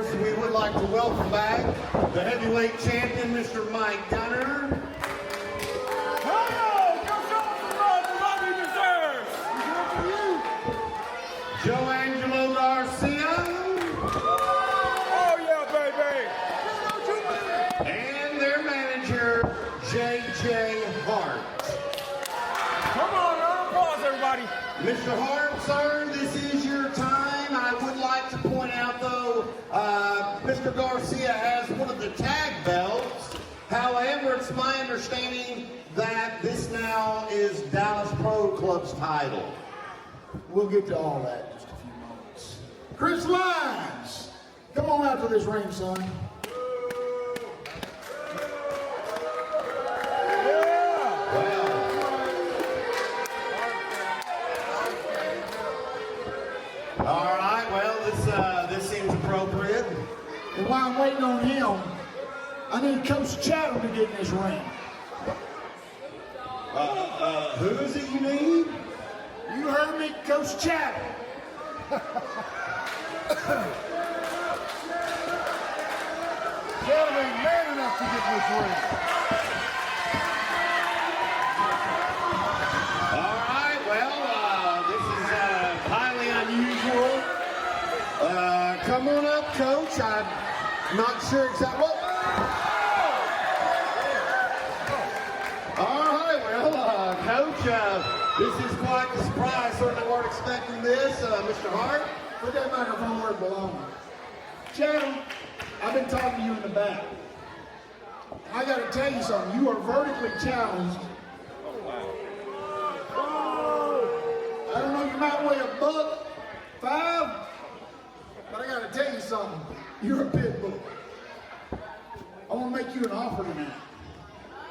course, we would like to welcome back the heavyweight champion, Mr. Mike Gunner. Joe Angelo Garcia. Oh yeah, baby. And their manager, J.J. Hart. Come on, applause everybody. Mr. Hart, sir, this is your time. I would like to point out, though, Mr. Garcia has one of the tag belts. However, it's my understanding that this now is Dallas Pro Club's title. We'll get to all that in just a few moments. Chris Lyons, come on out to this ring, son. All right, well, this seems appropriate. And while I'm waiting on him, I need Coach Chatham to get in this ring. Who is it you need? You heard me, Coach Chatham. Chatham ain't man enough to get in this ring. All right, well, this is highly unusual. Come on up, Coach. I'm not sure exactly. All right, well, Coach, this is quite the surprise. Certainly weren't expecting this. Mr. Hart? Put that microphone where it belongs. Chatham, I've been talking to you in the back. I got to tell you something. You are vertically challenged. I don't know, you might weigh $105, but I got to tell you something. You're a pit bull. I want to make you an offer tonight.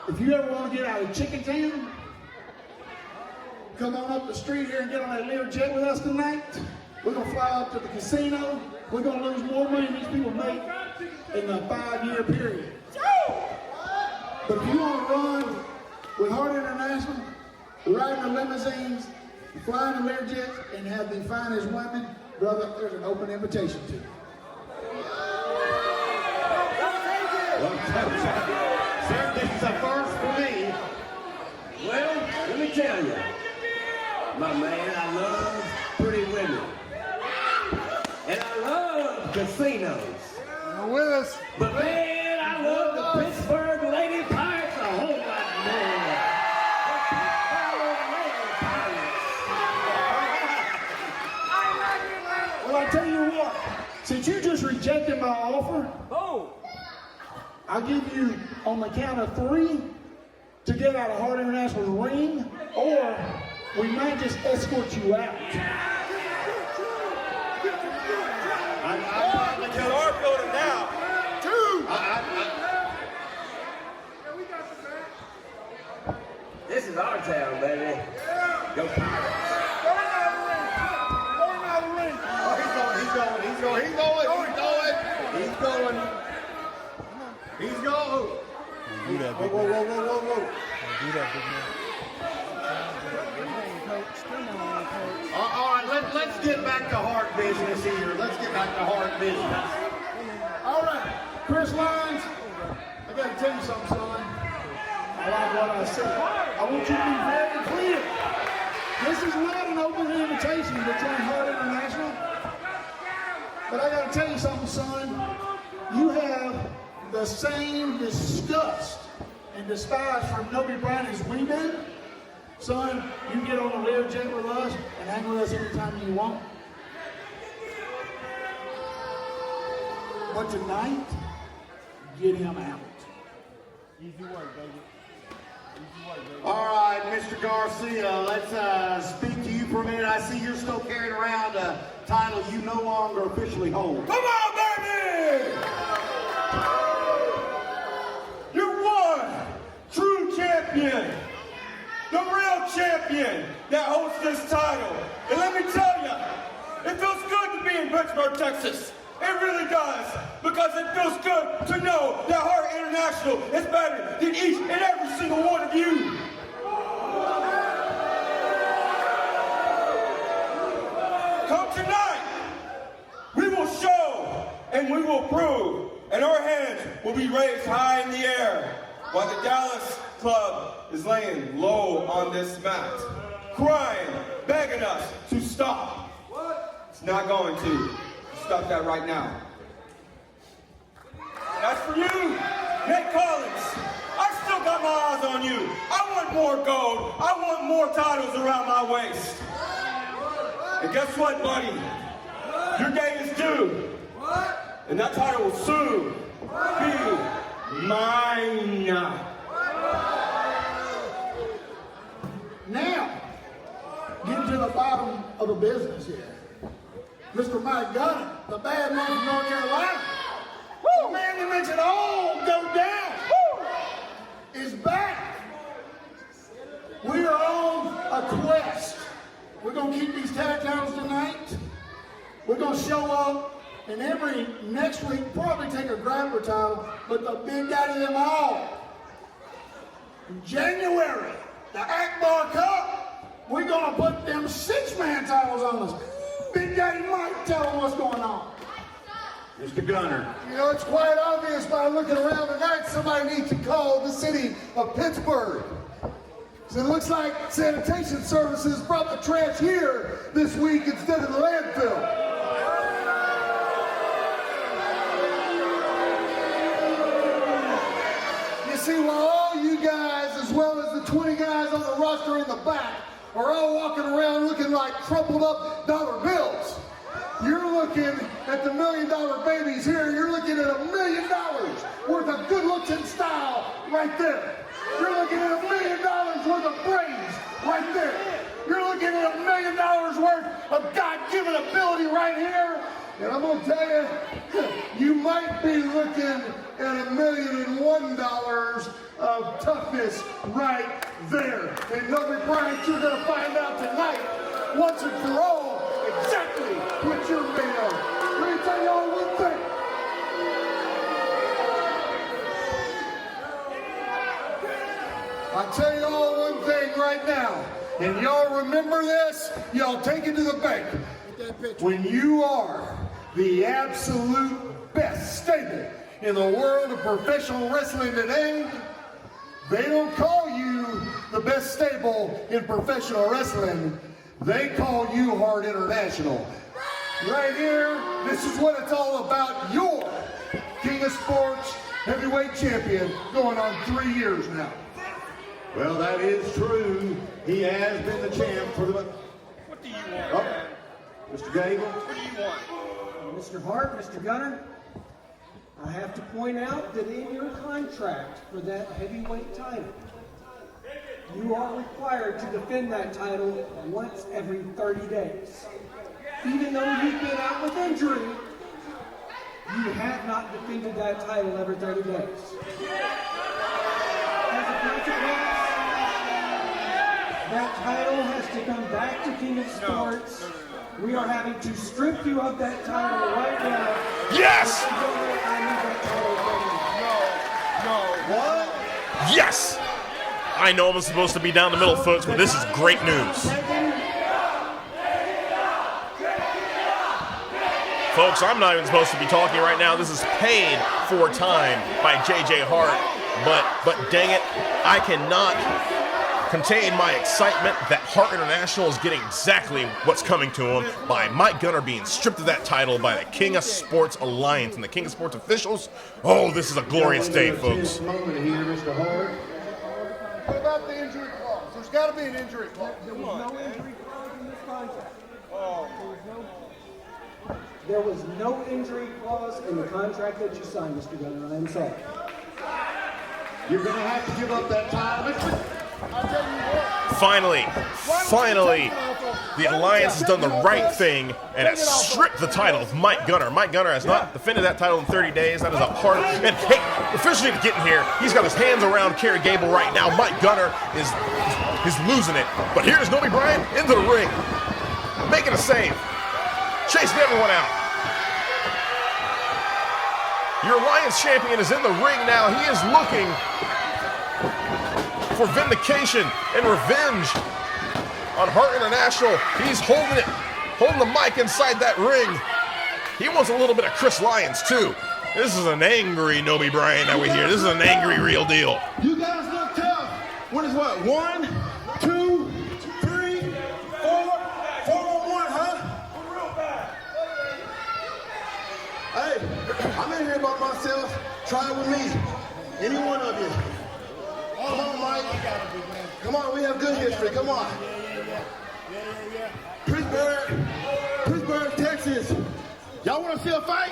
If you ever want to get out of Chicken Town, come on up the street here and get on that Learjet with us tonight. We're going to fly up to the casino. We're going to lose more money than these people make in a 5-year period. But if you want to run with Hart International, riding the limousines, flying the Learjets, and have the finest women, brother, there's an open invitation to you. Well, Coach, sir, this is a first for me. Well, let me tell you, my man, I love pretty women. And I love casinos. You're with us. But man, I love the Pittsburg Lady Pirates a whole lot more. The Pittsburgh Lady Pirates. Well, I tell you what, since you just rejected my offer, I'll give you on the count of 3 to get out of Hart International's ring, or we might just escort you out. It's our building now. 2. This is our town, baby. Go Pirates. Going out of the ring. Oh, he's going. He's going. He's going. He's going. Do that, big Whoa. man. Do that, big man. All right, let's get back to Hart business here. Let's get back to Hart business. All right, Chris Lyons, I got to tell you something, son. I like what I said. I want you to be very clear. This is not an open invitation to join Hart International. But I got to tell you something, son. You have the same disgust and despise for Nobe Bryant as we do. Son, you can get on the Learjet with us and hang with us anytime you want. But tonight, get him out. Easy work, baby. All right, Mr. Garcia, let's speak to you for a minute. I see you're still carrying around a title you no longer officially hold. Come on, baby! You're one true champion. The real champion that holds this title. And let me tell you, it feels good to be in Pittsburg, Texas. It really does. Because it feels good to know that Hart International is better than each and every single one of you. Come tonight, we will show and and we will prove, and our hands will be raised high in the air while the Dallas club is laying low on this mat, crying, begging us to stop. It's not going to. Stop that right now. And as for you, Nate Collins, I still got my eyes on you. I want more gold. I want more titles around my waist. And guess what, buddy? Your day is due. And that title will soon be mine. Now, getting to the bottom of the business here. Mr. Mike Gunner, the bad man from North Carolina, the man that makes it all go down, is back. We are on a quest. We're going to keep these tag titles tonight. We're going to show up, and every next week probably take a grappler title, but the big daddy of them all. In January, the Akbar Cup, we're going to put them 6-man titles on us. Big Daddy Mike, tell them what's going on. Mr. Gunner. You know, it's quite obvious by looking around tonight, somebody needs to call the city of Pittsburg. So it looks like sanitation services brought the trash here this week instead of the landfill. You see, while all you guys, as well as the 20 guys on the roster in the back, are all walking around looking like crumpled up dollar bills, you're looking at the $1 million babies here. You're looking at $1 million worth of good looks and style right there. You're looking at $1 million worth of brains right there. You're looking at $1 million worth of God-given ability right here. And I'm gonna tell you, you might be looking at $1,001 of toughness right there. And Nobe Bryant, you're gonna find out tonight, once and for all, exactly what you're made of. Let me tell y'all one thing. I tell y'all one thing right now, and y'all remember this, y'all take it to the bank. When you are the absolute best stable in the world of professional wrestling today, they don't call you the best stable in professional wrestling. They call you Hard International. Right here, this is what it's all about. Your King of Sports heavyweight champion, going on 3 years now. Well, that is true. He has been the champ for the... What do you want, man? Mr. Gable? What do you want? Mr. Hart, Mr. Gunner, I have to point out that in your contract for that heavyweight title, you are required to defend that title once every 30 days. Even though you've been out with injury, you have not defended that title every 30 days. As a consequence, that title has to come back to King of Sports. We are having to strip you of that title right now. Yes! What? Yes! I know I'm supposed to be down the middle, folks, but this is great news. Folks, I'm not even supposed to be talking right now. This is paid for time by JJ Hart. But dang it, I cannot contain my excitement that Hart International is getting exactly what's coming to him by Mike Gunner being stripped of that title by the King of Sports Alliance and the King of Sports officials. Oh, this is a glorious day, folks. Moment here, Mr. Hart. What about the injury clause? There's got to be an injury clause. There was no injury clause in this contract. There was no injury clause in the contract that you signed, Mr. Gunner. I am sorry. You're going to have to give up that title. Finally, the Alliance has done the right thing and has stripped the title of Mike Gunner. Mike Gunner has not defended that title in 30 days. That is a part of it. And hey, officially to get in here, he's got his hands around Kerry Gable right now. Mike Gunner is losing it. But here's Nobe Bryant into the ring, making a save, chasing everyone out. Your Alliance champion is in the ring now. He is looking for vindication and revenge on Hart International. He's holding the mic inside that ring. He wants a little bit of Chris Lyons, too. This is an angry Nobe Bryant that we hear. This is an angry real deal. You guys look tough. What is what? 1, 2, 3, 4, 4 on 1, huh? Hey, I'm in here by myself. Try it with me. Any one of you. Come on, Mike. Come on, we have good history. Come on. Pittsburg, Texas. Y'all want to see a fight?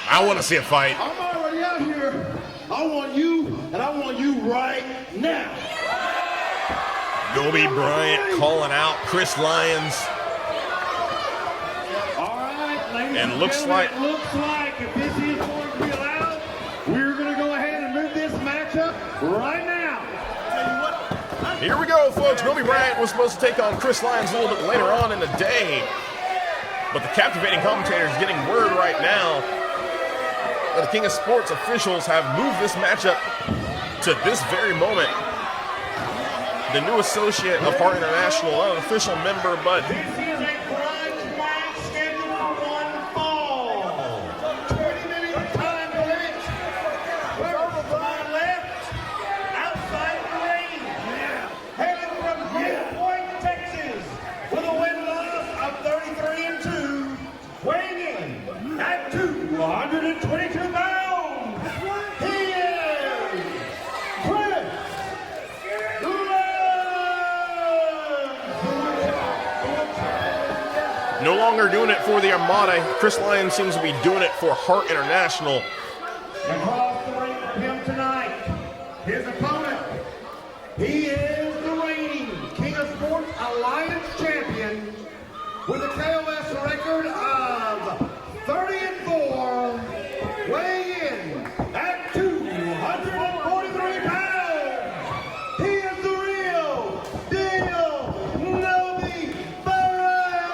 I want to see a fight. I'm already out here. I want you, and I want you right now. Nobe Bryant calling out Chris Lyons. All right, ladies And and looks gentlemen, like- it looks like if this is going to be allowed, we're going to go ahead and move this matchup right now. Here we go, folks. Nobe Bryant was supposed to take on Chris Lyons a little bit later on in the day. But the captivating commentator is getting word right now that the King of Sports officials have moved this matchup to this very moment. The new associate of Hart International, not an official member, but This is a grudge match scheduled for one fall. 20-minute time limit. To my left, outside the ring, hailing from Great Point, Texas, with a win-loss of 33-2, weighing in at 222 pounds. He is Chris Lyons. no longer doing it for the Armada. Chris Lyons seems to be doing it for Hart International. Across the ring from him tonight, his opponent, he is the reigning King of Sports Alliance champion with a KOS record of 30-4, weighing in at 243 pounds. He is the real deal, Nobe Bryant.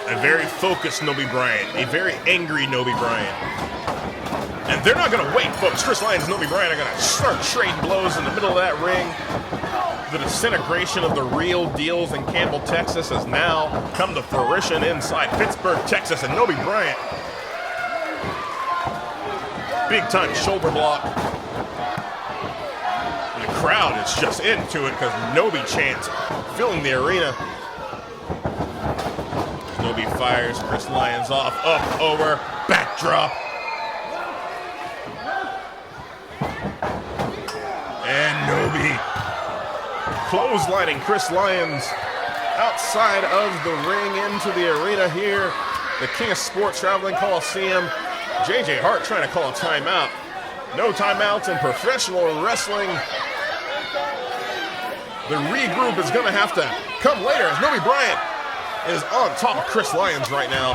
A very focused Nobe Bryant, a very angry Nobe Bryant. And they're not going to wait, folks. Chris Lyons and Nobe Bryant are going to start trading blows in the middle of that ring. The disintegration of the real deals in Campbell, Texas has now come to fruition inside Pittsburg, Texas. And Nobe Bryant, big time shoulder block. And the crowd is just into it because Nobe chants filling the arena. Nobe fires Chris Lyons off, up, over, backdrop. And Nobe clotheslining Chris Lyons outside of the ring into the arena here. The King of Sports Traveling Coliseum. JJ Hart trying to call a timeout. No timeouts in professional wrestling. The regroup is going to have to come later as Nobe Bryant is on top of Chris Lyons right now.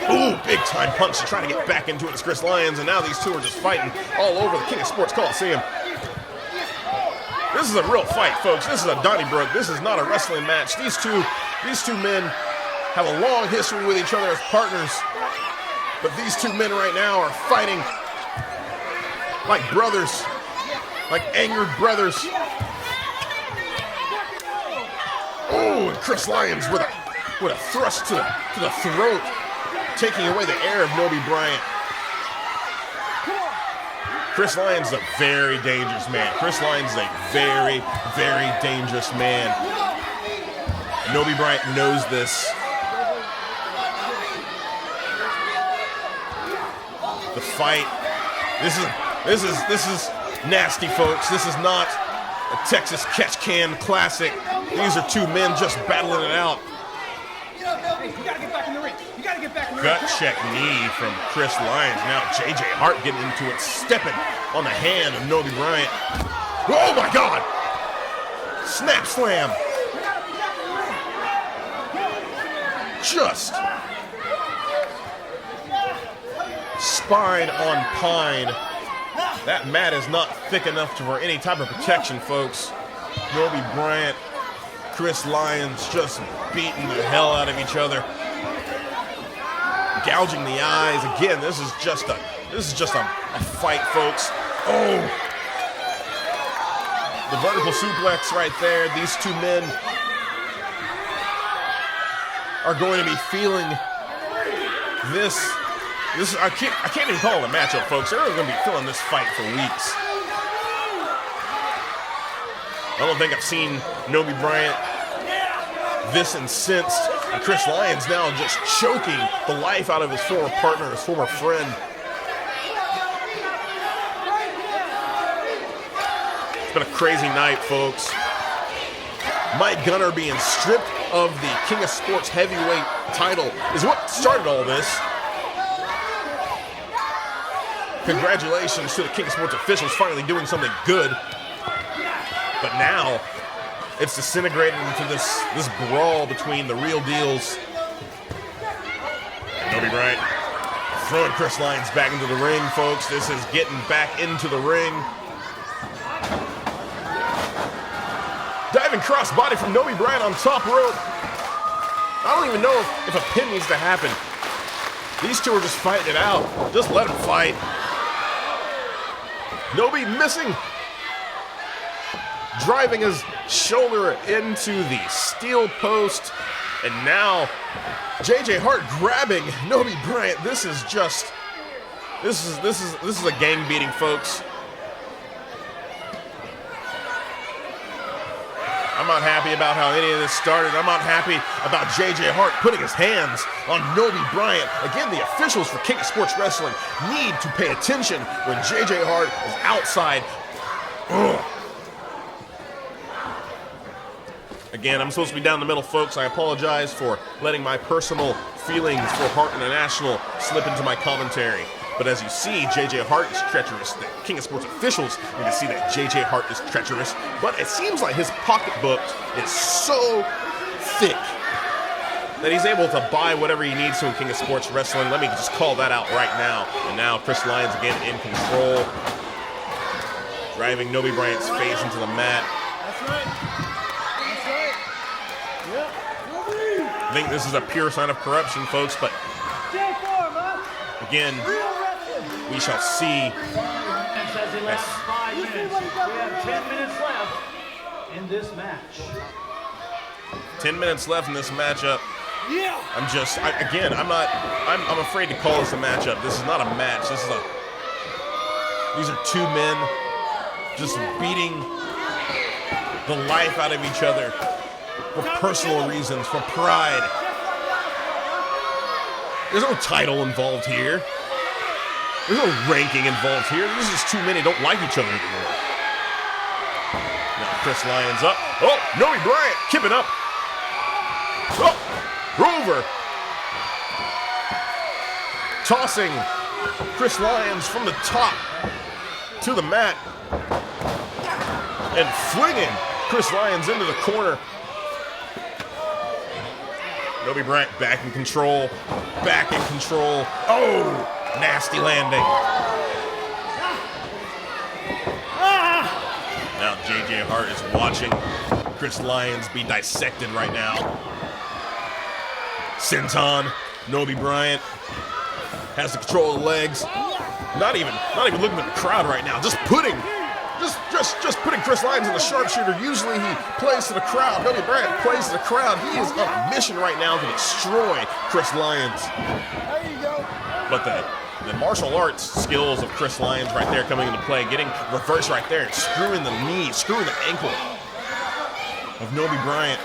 Ooh, big time punch to try to get back into it as Chris Lyons, and now these two are just fighting all over the King of Sports Coliseum. This is a real fight, folks. This is a Donnybrook. This is not a wrestling match. These two men have a long history with each other as partners, but these two men right now are fighting like brothers, like angered brothers. Oh, and Chris Lyons with a thrust to the throat, taking away the air of Nobe Bryant. Chris Lyons is a very dangerous man. Chris Lyons is a very, very dangerous man. Nobe Bryant knows this. The fight. This is nasty, folks. This is not a Texas Catch Can classic. These are two men just battling it out. Hey, you gotta get back in the ring. You gotta get back in the ring. Gut check knee from Chris Lyons. Now JJ Hart getting into it, stepping on the hand of Nobe Bryant. Oh my God! Snap slam. Just spine on pine. That mat is not thick enough for any type of protection, folks. Nobe Bryant, Chris Lyons just beating the hell out of each other. Gouging the eyes. Again, this is just a fight, folks. Oh! The vertical suplex right there. These two men are going to be feeling this. I can't even call it a matchup, folks. They're going to be feeling this fight for weeks. I don't think I've seen Nobe Bryant this incensed. And Chris Lyons now just choking the life out of his former partner, his former friend. It's been a crazy night, folks. Mike Gunner being stripped of the King of Sports heavyweight title is what started all this. Congratulations to the King of Sports officials finally doing something good. But now it's disintegrated into this brawl between the real deals. Nobe Bryant throwing Chris Lyons back into the ring, folks. This is getting back into the ring. Diving crossbody from Nobe Bryant on top rope. I don't even know if a pin needs to happen. These two are just fighting it out. Just let them fight. Nobe missing. Driving his shoulder into the steel post. And now JJ Hart grabbing Nobe Bryant. This is a gang beating, folks. I'm not happy about how any of this started. I'm not happy about JJ Hart putting his hands on Nobe Bryant. Again, the officials for King of Sports Wrestling need to pay attention when JJ Hart is outside. Ugh. Again, I'm supposed to be down the middle, folks. I apologize for letting my personal feelings for Hart International slip into my commentary. But as you see, JJ Hart is treacherous. The King of Sports officials need to see that JJ Hart is treacherous. But it seems like his pocketbook is so thick that he's able to buy whatever he needs to in King of Sports Wrestling. Let me just call that out right now. And now Chris Lyons again in control. Driving Nobe Bryant's face into the mat. That's right. That's right. Yep. I think this is a pure sign of corruption, folks, but again, we shall see. Says he left 5 minutes. We have 10 minutes left in this match. 10 minutes left in this matchup. Yeah. I'm afraid to call this a matchup. This is not a match. These are two men just beating the life out of each other for personal reasons, for pride. There's no title involved here. There's no ranking involved here. This is just two men who don't like each other anymore. Now Chris Lyons up. Oh, Nobe Bryant kipping up. Oh, Rover. Tossing Chris Lyons from the top to the mat. And flinging Chris Lyons into the corner. Nobe Bryant back in control. Back in control. Oh! Nasty landing. Now JJ Hart is watching Chris Lyons be dissected right now. Senton, Nobe Bryant has the control of the legs. Not even looking at the crowd right now. Just putting Chris Lyons in the sharpshooter. Usually he plays to the crowd. Nobe Bryant plays to the crowd. He is on a mission right now to destroy Chris Lyons. There you go. But the martial arts skills of Chris Lyons right there coming into play, getting reverse right there and screwing the knee, screwing the ankle of Nobe Bryant.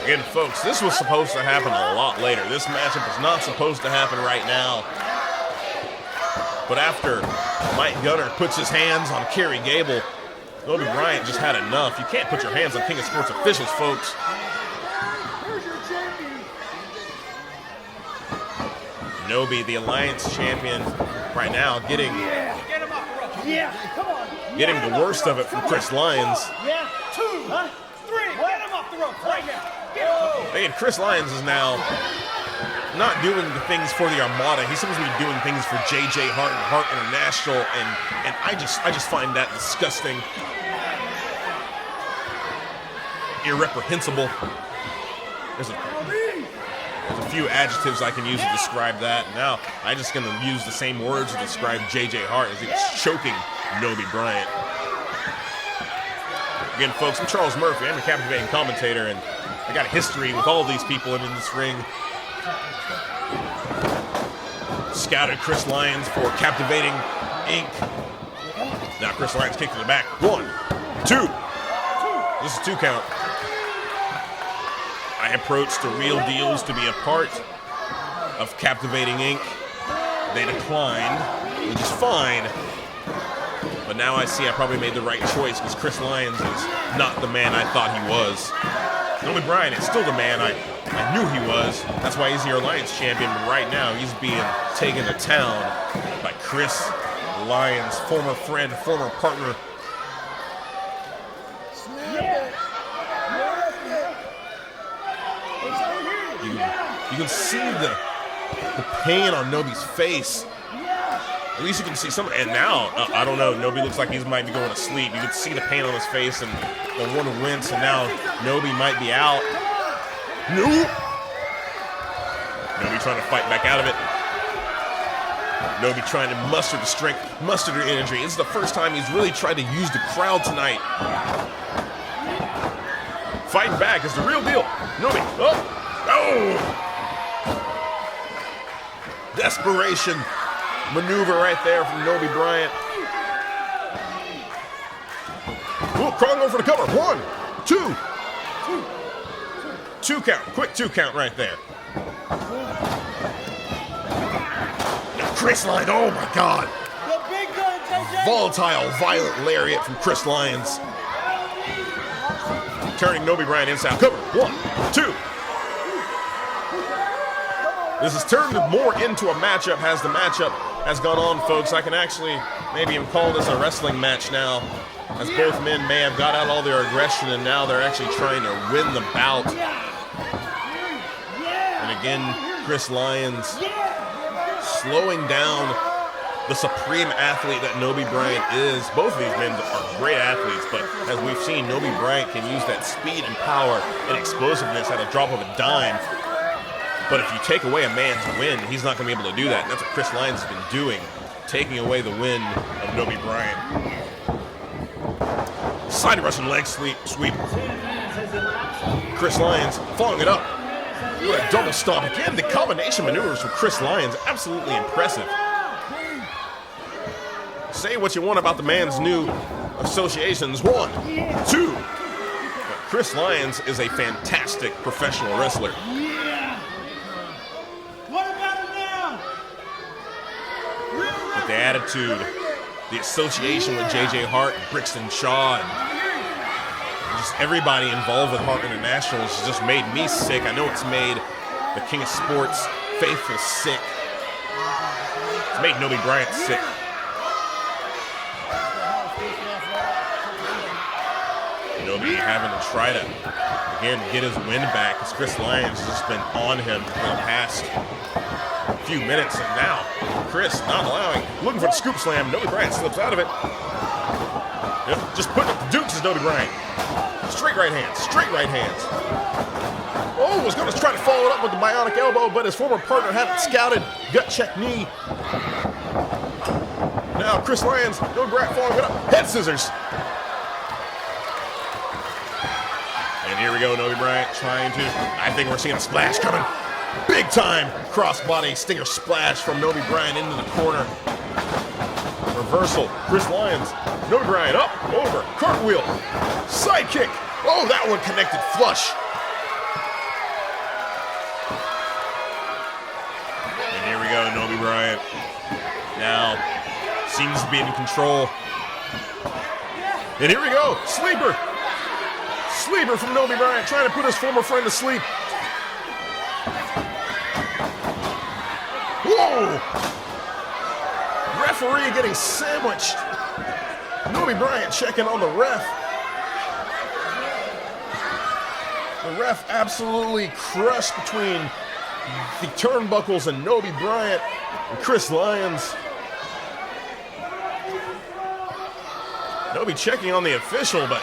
Again, folks, this was supposed to happen a lot later. This matchup is not supposed to happen right now. But after Mike Gunner puts his hands on Kerry Gable, Nobe Bryant just had enough. You can't put your hands on King of Sports officials, folks. Nobe, the Alliance champion, right now getting the worst of it from Chris Lyons. Yeah, 2, 3, get him off the rope right now. And Chris Lyons is now not doing the things for the Armada. He's supposed to be doing things for JJ Hart and Hart International, and I just find that disgusting, irreprehensible. There's a few adjectives I can use to describe that. Now, I'm just going to use the same words to describe JJ Hart as he was choking Nobe Bryant. Again, folks, I'm Charles Murphy. I'm a captivating commentator, and I got a history with all these people in this ring. Scouted Chris Lyons for Captivating Inc. Now Chris Lyons kicked to the back. 1, 2. This is 2 count. I approached the Real Deals to be a part of Captivating Inc. They declined, which is fine. But now I see I probably made the right choice because Chris Lyons is not the man I thought he was. Nobe Bryant is still the man I knew he was. That's why he's the Alliance champion. But right now, he's being taken to town by Chris Lyons, former friend, former partner. You can see the pain on Nobe's face. At least you can see some, and now, I don't know, Nobe looks like he might be going to sleep. You can see the pain on his face and the one wince, and now Nobe might be out. Nope. Nobe trying to fight back out of it. Nobe trying to muster the strength, muster the energy. This is the first time he's really tried to use the crowd tonight. Fighting back is the real deal. Nobe, oh! Desperation maneuver right there from Nobe Bryant. Ooh, crawling over the cover. 1, 2. 2 count. Quick 2 count right there. Now Chris Lyons. Oh my God. Volatile, violent lariat from Chris Lyons. Turning Nobe Bryant inside. Cover. 1, 2. This has turned more into a matchup as the matchup has gone on, folks. I can actually maybe even call this a wrestling match now, as both men may have got out all their aggression and now they're actually trying to win the bout. And again, Chris Lyons slowing down the supreme athlete that Nobe Bryant is. Both of these men are great athletes, but as we've seen, Nobe Bryant can use that speed and power and explosiveness at a drop of a dime. But if you take away a man's win, he's not going to be able to do that. And that's what Chris Lyons has been doing, taking away the win of Nobe Bryant. Side Russian leg sweep. Chris Lyons following it up. What a double stomp. Again, the combination maneuvers from Chris Lyons, absolutely impressive. Say what you want about the man's new associations. 1, 2. But Chris Lyons is a fantastic professional wrestler. The attitude, the association with J.J. Hart, Brixton Shaw, and just everybody involved with Hart International has just made me sick. I know it's made the King of Sports faithful sick. It's made Nobe Bryant sick. Nobe having to try to, again, get his win back as Chris Lyons has just been on him for the past few minutes, and now Chris not allowing, looking for the scoop slam. Nobe Bryant slips out of it. Yep, just putting up the dukes is Nobe Bryant. Straight right hands, straight right hands. Oh, was going to try to follow it up with the bionic elbow, but his former partner had it scouted. Gut check knee. Now Chris Lyons, Nobe Bryant following it up. Head scissors. And here we go, Nobe Bryant trying to, I think we're seeing a splash coming. Big time crossbody stinger splash from Nobe Bryant into the corner. Reversal. Chris Lyons. Nobe Bryant up, over, cartwheel, side kick. Oh, that one connected flush. And here we go, Nobe Bryant. Now seems to be in control. And here we go, sleeper. Sleeper from Nobe Bryant trying to put his former friend to sleep. Whoa! Referee getting sandwiched. Nobe Bryant checking on the ref. The ref absolutely crushed between the turnbuckles and Nobe Bryant and Chris Lyons. Nobe checking on the official, but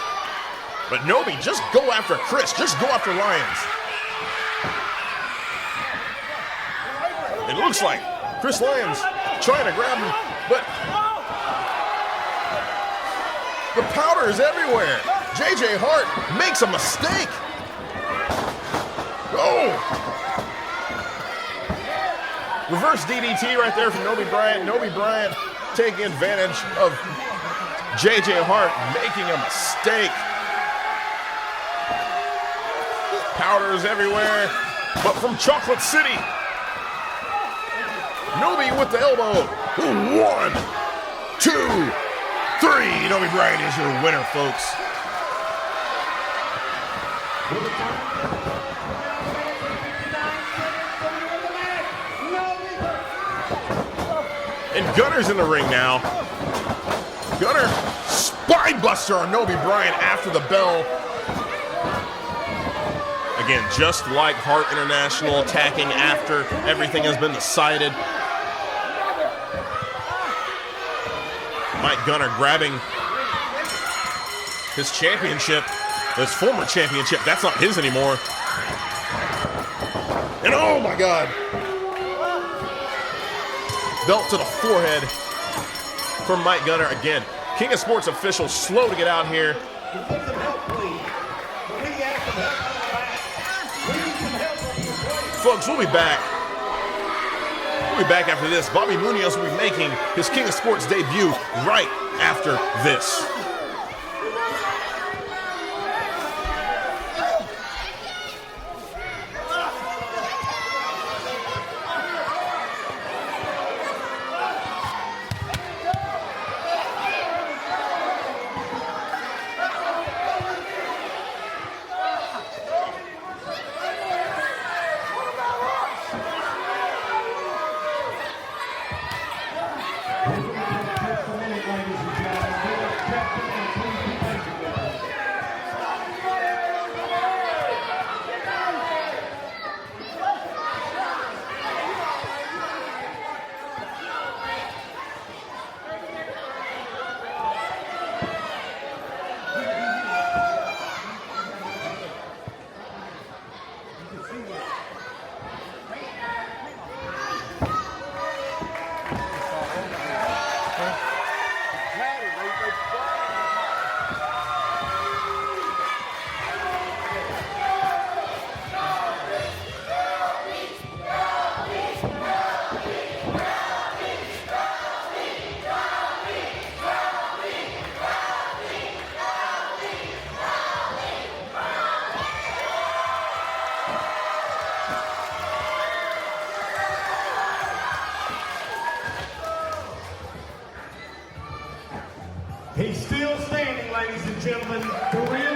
Nobe, just go after Chris. Just go after Lyons. It looks like Chris Lyons trying to grab him, but the powder is everywhere. J.J. Hart makes a mistake. Oh! Reverse DDT right there from Nobe Bryant. Nobe Bryant taking advantage of J.J. Hart making a mistake. Powders everywhere, but from Chocolate City. Nobe with the elbow. 1, 2, 3. Nobe Bryant is your winner, folks. And Gunner's in the ring now. Gunner, spine buster on Nobe Bryant after the bell. Again, just like Hart International, attacking after everything has been decided. Mike Gunner grabbing his championship, his former championship. That's not his anymore. And oh my God. Belt to the forehead from Mike Gunner again. King of Sports official slow to get out here. Folks, we'll be back. We'll be back after this. Bobby Munoz will be making his King of Sports debut right after this. He's still standing, ladies and gentlemen. The real